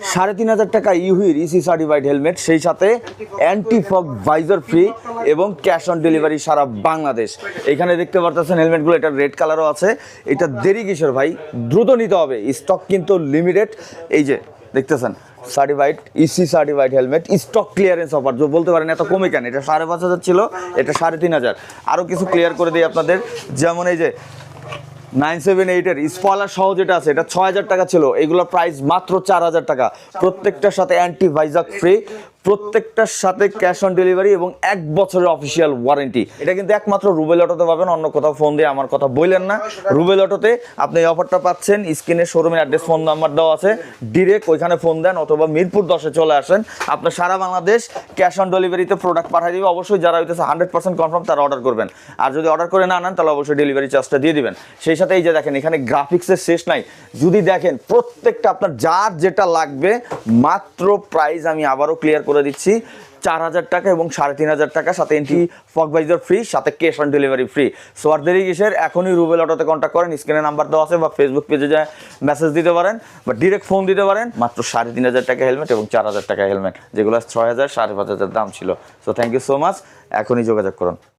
3,500 টাকা ইউহির EC certified helmet, সেই সাথে অ্যান্টি ফগ ভাইজার ফ্রি এবং ক্যাশ অন ডেলিভারি সারা বাংলাদেশ। এখানে দেখতে পারতেছেন হেলমেটগুলো, এটা রেড কালারও আছে। এটা দেরি কিসের ভাই, দ্রুত নিতে হবে, স্টক কিন্তু লিমিটেড। এই যে দেখতেছেন certified EC certified helmet, stock clearance offer. যে বলতে পারেন এত কমে কেন, এটা 5,500 ছিল, এটা 3,500। আরও কিছু ক্লিয়ার করে দিই আপনাদের, যেমন এই যে 978-এর স্পয়লার সহ যেটা আছে, এটা 6,000 টাকা ছিল, এগুলোর প্রাইস মাত্র 4,000 টাকা। প্রত্যেকটার সাথে অ্যান্টি ভাইজাক ফ্রি, প্রত্যেকটার সাথে ক্যাশ অন ডেলিভারি এবং 1 বছরের অফিসিয়াল ওয়ারেন্টি। এটা কিন্তু একমাত্র রুবেল অটোতে পাবেন, অন্য কোথাও ফোন দিয়ে আমার কথা বললেন না। রুবেল অটোতে আপনি এই অফারটা পাচ্ছেন। স্ক্রিনে শোরুমের অ্যাড্রেস, ফোন নাম্বার দেওয়া আছে, ডিরেক্ট ওইখানে ফোন দেন অথবা মিরপুর 10-এ চলে আসেন। আপনার সারা বাংলাদেশ ক্যাশ অন ডেলিভারিতে প্রোডাক্ট পাঠিয়ে দিবে। অবশ্যই যারা হইতেছে 100% কনফার্ম তারা অর্ডার করবেন, আর যদি অর্ডার করে না নেন তাহলে অবশ্যই ডেলিভারি চার্জটা দিয়ে দিবেন। সেই সাথে এই যে দেখেন এখানে গ্রাফিক্সের শেষ নাই, যদি দেখেন প্রত্যেকটা আপনার যার যেটা লাগবে, মাত্র প্রাইস আমি আবারও ক্লিয়ার করে দিচ্ছি, 4,000 টাকা এবং 3,500 টাকা, সাথে এন্টি ফগ ভাইজার ফ্রি, সাথে cash on delivery free. So আর দেরি কিসের, এখনই রুবেল অটোতে কন্ট্যাক্ট করেন, স্ক্রিনে নাম্বার দেওয়া আছে, বা ফেসবুক পেজে যায় মেসেজ দিতে পারেন, বা ডিরেক্ট ফোন দিতে পারেন। মাত্র 3,500 টাকা হেলমেট এবং 4,000 টাকা হেলমেট, যেগুলো 6,000 5,500 দাম ছিল। So thank you so much, এখনই যোগাযোগ করুন।